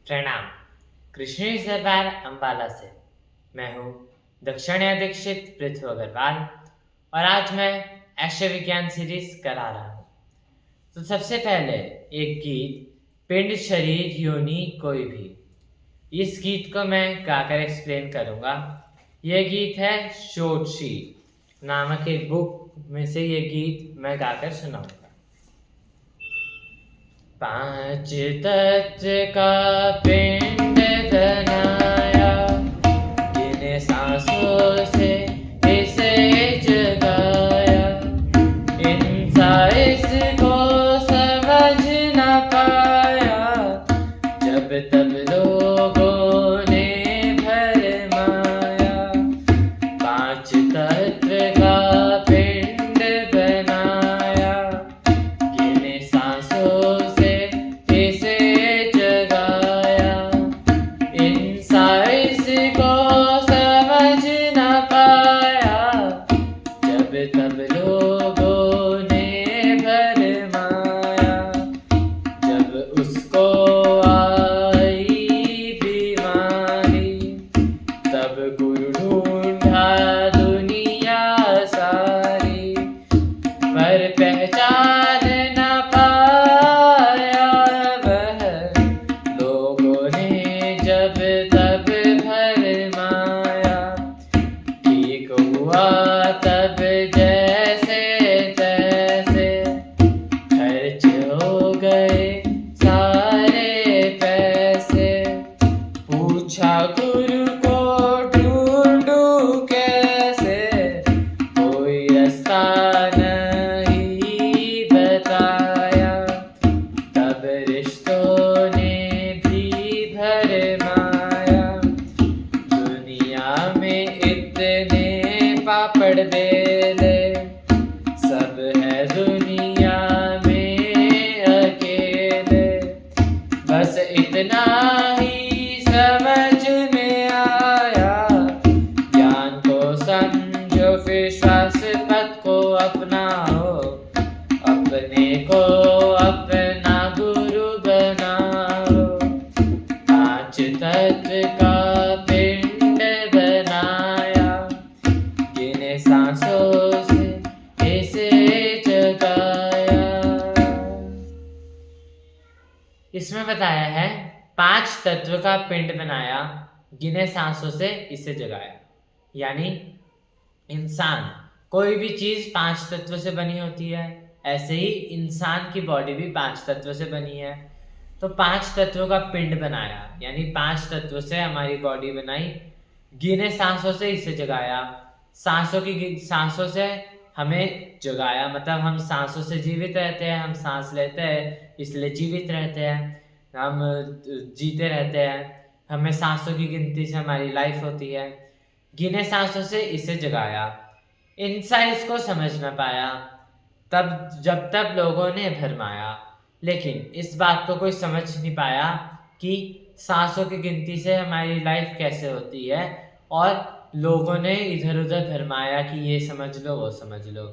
प्रणाम। कृष्ण सरदार अम्बाला से मैं हूँ दक्षिण दीक्षित पृथ्वी अग्रवाल और आज मैं ऐश्वर्य विज्ञान सीरीज करा रहा हूँ। तो सबसे पहले एक गीत पिंड शरीर योनि कोई भी, इस गीत को मैं गाकर एक्सप्लेन करूँगा। यह गीत है शोडशी नामक एक बुक में से ये गीत मैं गाकर सुनाऊंगा। पांच तत्व का पिंड बनाया, जिन्हें सांसों से इसे जगाया। इंसान इसको समझ न पाया, जब तब लोगों ने भरमाया। पांच तत्व का पिंड बनाया, जिन्हें सांसों से इसे जगाया। इंसान इसको समझ न पाया, जब तब लोगों ने भरमाया। जब उसको आई बीमारी, तब गुरु ढूंढा दुनिया सारी, पर पहचान न पाया वह। लोगों ने जब तब भरमाया, ठीक हुआ तब जैसे तैसे, खर्च हो गए सारे पैसे। पूछा गुरु को ढूंढूं कैसे, कोई रास्ता नहीं बताया। तब रिश्तों ने भी भरमाया, दुनिया में इतने पापड़ बेले, सब है दुनिया में अकेले। बस इतना ही समझ में आया, ज्ञान को समझो विश्वास पथ को अपनाओ, अपने को अपना गुरु बनाओ। पांच तत्व का पिंड बनाया, जिन्हें सांसों से इसे जगाया। इसमें बताया है पांच तत्व का पिंड बनाया, गिने सांसों से इसे जगाया। यानी इंसान, कोई भी चीज पांच तत्व से बनी होती है, ऐसे ही इंसान की बॉडी भी पांच तत्व से बनी है। तो पांच तत्वों का पिंड बनाया, यानी पांच तत्व से हमारी बॉडी बनाई, गिने सांसों से इसे जगाया। सांसों से हमें जगाया, मतलब हम सांसों से जीवित रहते हैं, हम सांस लेते हैं इसलिए जीवित रहते हैं, हम जीते रहते हैं। हमें सांसों की गिनती से हमारी लाइफ होती है। गिने सांसों से इसे जगाया, इंसान इसको समझ न पाया, जब तब लोगों ने भरमाया। लेकिन इस बात को कोई समझ नहीं पाया कि सांसों की गिनती से हमारी लाइफ कैसे होती है, और लोगों ने इधर उधर भरमाया कि ये समझ लो वो समझ लो।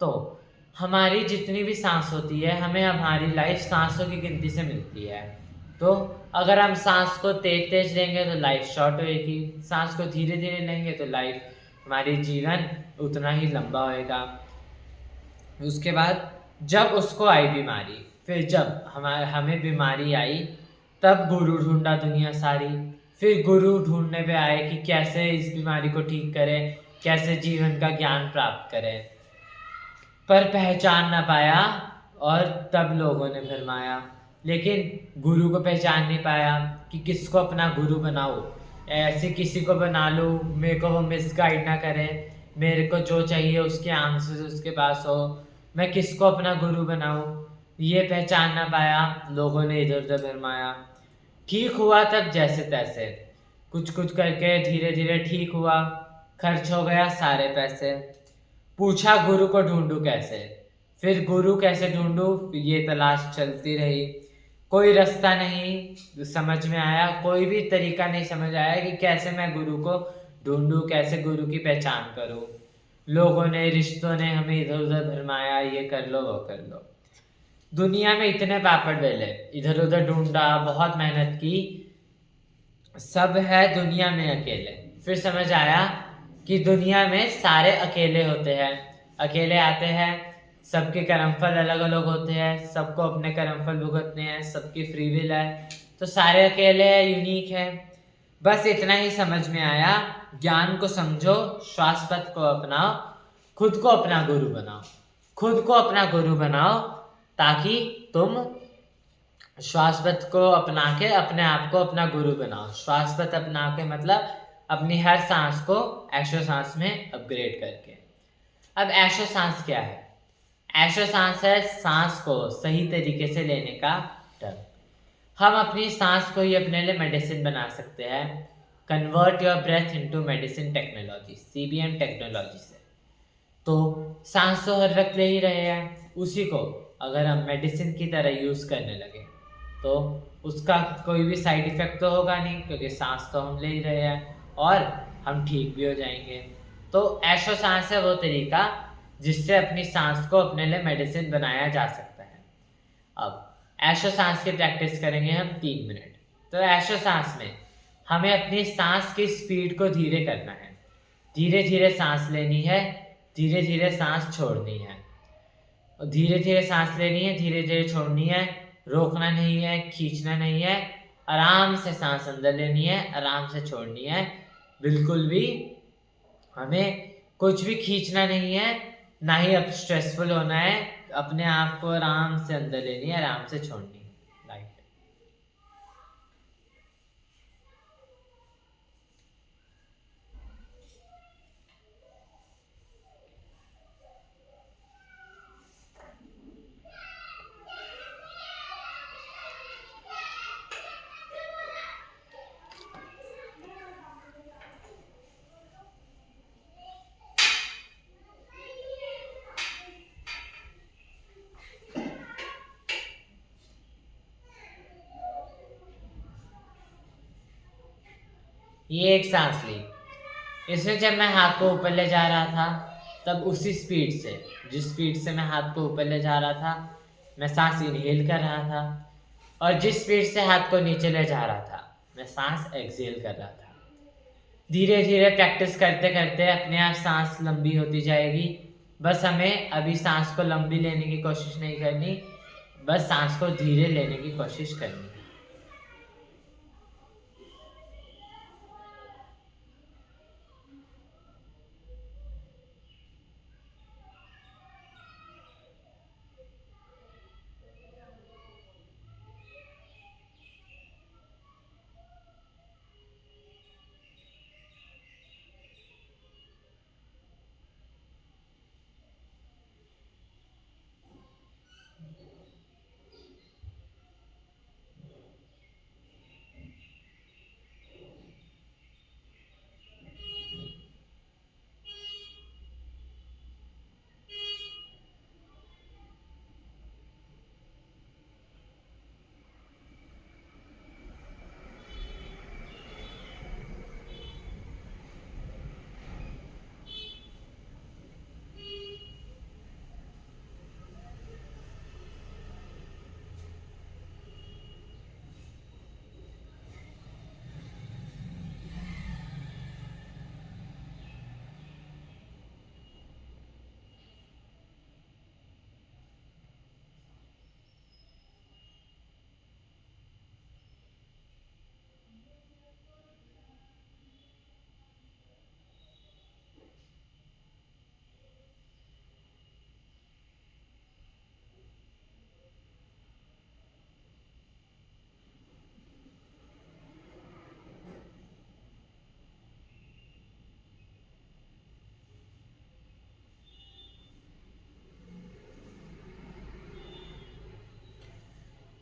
तो हमारी जितनी भी सांस होती है, हमें हमारी लाइफ सांसों की गिनती से मिलती है। तो अगर हम सांस को तेज तेज लेंगे तो लाइफ शॉर्ट होएगी, सांस को धीरे धीरे लेंगे तो लाइफ, हमारी जीवन उतना ही लंबा होएगा। उसके बाद जब उसको आई बीमारी, फिर जब हमें बीमारी आई, तब गुरु ढूंढा दुनिया सारी। फिर गुरु ढूंढने पे आए कि कैसे इस बीमारी को ठीक करें, कैसे जीवन का ज्ञान प्राप्त करें, पर पहचान ना पाया और तब लोगों ने भरमाया। लेकिन गुरु को पहचान नहीं पाया कि किसको अपना गुरु बनाऊं, ऐसे किसी को बना लूं मेरे को वो मिसगाइड ना करे, मेरे को जो चाहिए उसके आंसर उसके पास हो, मैं किसको अपना गुरु बनाऊं, ये पहचान ना पाया। लोगों ने इधर उधर भरमाया। ठीक हुआ तब जैसे तैसे, कुछ कुछ करके धीरे धीरे ठीक हुआ, खर्च हो गया सारे पैसे। पूछा गुरु को ढूंढूं कैसे, फिर गुरु कैसे ढूंढूं ये तलाश चलती रही। कोई रास्ता नहीं समझ में आया, कोई भी तरीका नहीं समझ आया कि कैसे मैं गुरु को ढूंढूं, कैसे गुरु की पहचान करूं। लोगों ने, रिश्तों ने हमें इधर उधर भरमाया, ये कर लो वो कर लो। दुनिया में इतने पापड़ बेले, इधर उधर ढूंढा, बहुत मेहनत की, सब है दुनिया में अकेले। फिर समझ आया कि दुनिया में सारे अकेले होते हैं, अकेले आते हैं, सबके कर्मफल अलग अलग होते हैं, सबको अपने कर्मफल भुगतने हैं, सबकी फ्री विल है, तो सारे अकेले हैं, यूनिक है। बस इतना ही समझ में आया, ज्ञान को समझो, शाश्वत को अपनाओ, खुद को अपना गुरु बनाओ, खुद को अपना गुरु बनाओ, ताकि तुम शाश्वत को अपना के अपने आप को अपना गुरु बनाओ। शाश्वत अपना के मतलब अपनी हर सांस को ऐशो सांस में अपग्रेड करके। अब ऐशो सांस क्या है? ऐशो सांस है सांस को सही तरीके से लेने का ढंग। हम अपनी सांस को ही अपने लिए मेडिसिन बना सकते हैं। Convert your breath into medicine technology, CBM technology से। तो सांस तो हर वक्त ले ही रहे हैं, उसी को अगर हम मेडिसिन की तरह यूज़ करने लगे तो उसका कोई भी साइड इफ़ेक्ट तो होगा नहीं, क्योंकि सांस तो हम ले ही रहे हैं और हम ठीक भी हो जाएंगे। तो ऐशो सांस है वो तरीका जिससे अपनी सांस को अपने लिए मेडिसिन बनाया जा सकता है। अब ऐशो सांस की प्रैक्टिस करेंगे हम 3 मिनट। तो ऐशो सांस में हमें अपनी सांस की स्पीड को धीरे करना है, धीरे धीरे सांस लेनी है, धीरे धीरे सांस छोड़नी है, धीरे धीरे सांस लेनी है, धीरे धीरे छोड़नी है, रोकना नहीं है, खींचना नहीं है, आराम से सांस अंदर लेनी है, आराम से छोड़नी है। बिल्कुल भी हमें कुछ भी खींचना नहीं है, ना ही अब स्ट्रेसफुल होना है, अपने आप को आराम से अंदर लेनी है, आराम से छोड़नी है। राइट। ये एक सांस ली, इसमें जब मैं हाथ को ऊपर ले जा रहा था तब उसी स्पीड से, जिस स्पीड से मैं हाथ को ऊपर ले जा रहा था, मैं सांस इनहेल कर रहा था, और जिस स्पीड से हाथ को नीचे ले जा रहा था मैं सांस एक्सहेल कर रहा था। धीरे धीरे प्रैक्टिस करते करते अपने आप सांस लंबी होती जाएगी। बस हमें अभी सांस को लंबी लेने की कोशिश नहीं करनी, बस सांस को धीरे लेने की कोशिश करनी है।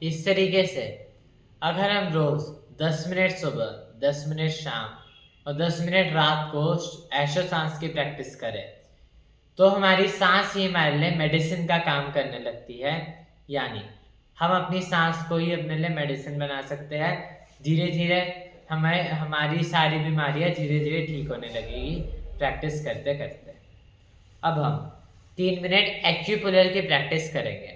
इस तरीके से अगर हम रोज 10 मिनट सुबह, 10 मिनट शाम और 10 मिनट रात को ऐशो सांस की प्रैक्टिस करें तो हमारी सांस ही हमारे लिए मेडिसिन का काम करने लगती है। यानी हम अपनी सांस को ही अपने लिए मेडिसिन बना सकते हैं। धीरे धीरे हमें हमारी सारी बीमारियां धीरे धीरे ठीक होने लगेगी प्रैक्टिस करते करते। अब हम 3 मिनट एक्यूपुलर की प्रैक्टिस करेंगे।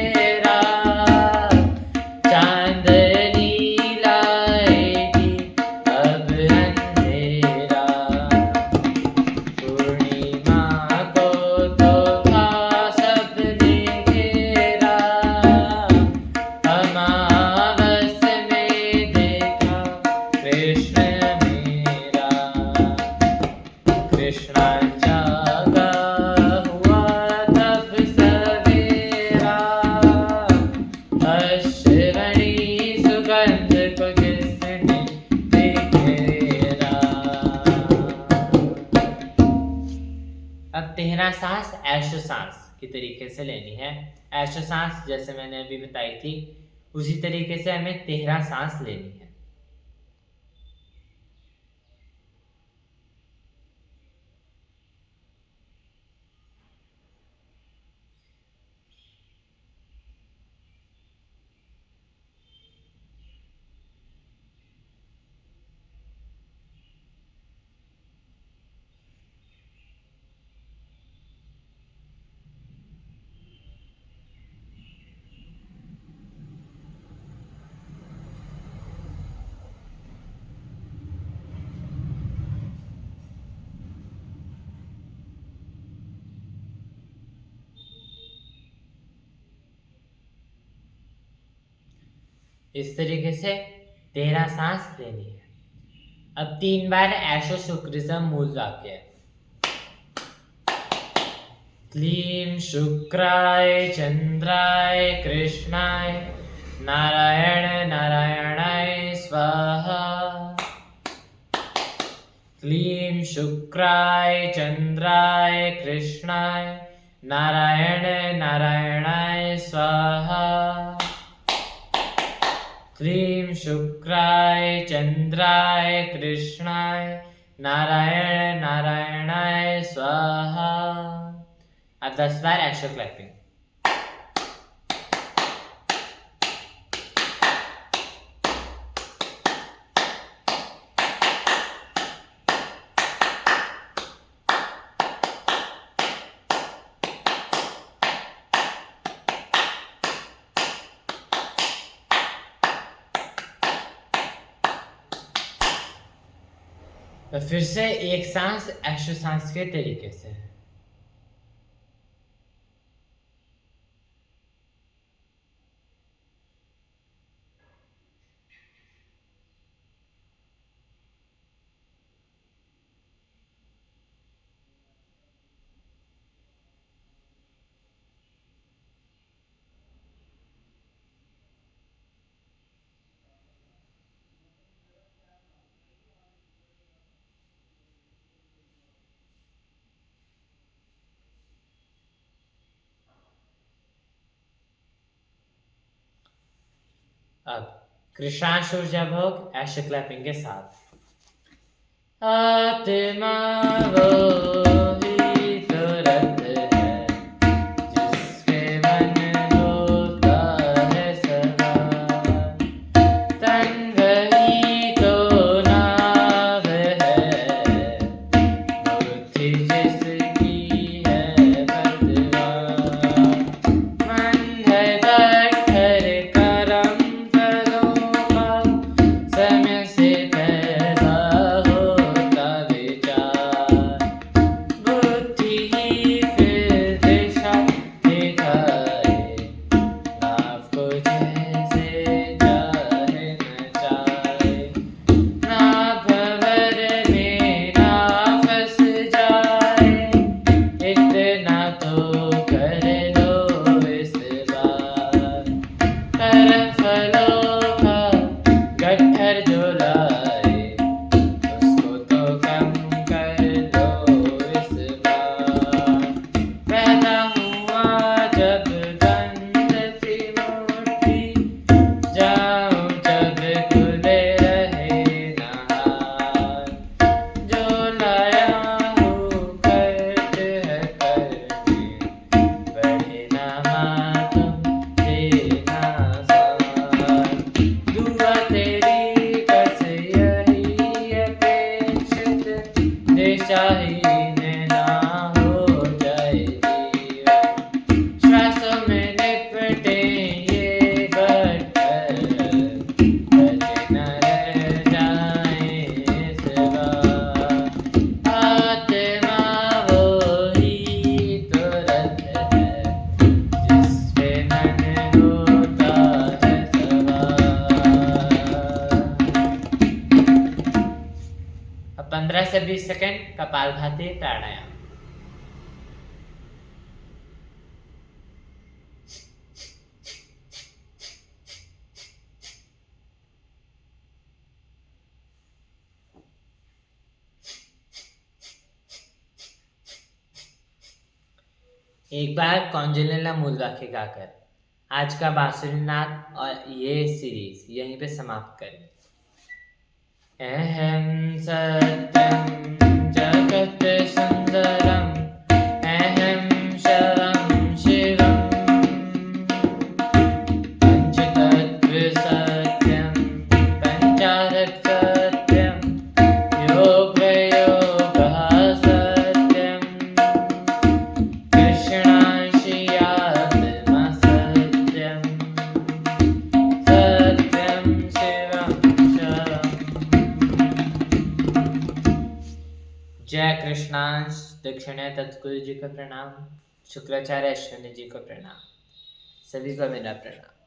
तेरह सांस ऐशो सांस की तरीके से लेनी है। ऐशो सांस जैसे मैंने अभी बताई थी उसी तरीके से हमें 13 सांस लेनी है। इस तरीके से 13 सांस लेनी है। अब 3 बार ऐशो शुक्रिज्म मूल वाक्य है। क्लीं शुक्राय चंद्राय कृष्णाय नारायण नारायणाय स्वाहा। क्लीं शुक्राय चंद्राय कृष्णाय नारायण नारायणाय स्वाहा। क्लीं शुक्राय चंद्राय कृष्णाय नारायण नारायणाय स्वाहा। अब 10 बार ऐशो क्लैपिंग। तो फिर से एक सांस ऐशो सांस के तरीके से। अब कृष्णांश ऊर्जा भोग ऐशो क्लैपिंग के साथ। आत्मा वो ही तो रथ है जिसके मन होता है सवार। तन वही तो नाव है बुद्धि जिसकी है पतवार। मन है गठर करम फलों का समय से पैदा होता विचार। बुद्धि ही फिर दिशा दिखाए नाव को जैसे चाहे नचाए। ना भंवर में ना फंस जाए इतना तो कर लो इस बार। करम फलों का गट्ठर जो लाए उसको तो कम कर लो इस बार। पैदा हुआ जब गंध थी मोटी जाऊं जब खुले रहे नहार। जो लाया हूँ खर्च है करने बढ़े ना मातम देना सार। दुआ तेरी बस यही अपेक्षित देशाहीन ना हो जाए जीवन। श्वासों में लिपटे ये गट्ठर बचे न रह जाए इस बार। आत्मा वो ही तो रथ है जिस पे मन होता है सवार। अब 15 से 20 सेकंड कपालभाति प्राणायाम। एक बार कौंडिन्य मूल वाक्य गाकर आज का बांसुरीनाथ और ये सीरीज यहीं पे समाप्त करें। अहम सत्यम जगत सुंदरम अहम शरम शिवम पंचतत्व सत्यम पंचारक सत्यम योग प्रयोगः सत्यम कृष्णाशियात्मा सत्यम सत्यम शिवम शरम। जय कृष्णांश। दक्षिण तत्गुरु जी को प्रणाम, शुक्राचार्य अश्विनी जी को प्रणाम, सभी को मेरा प्रणाम।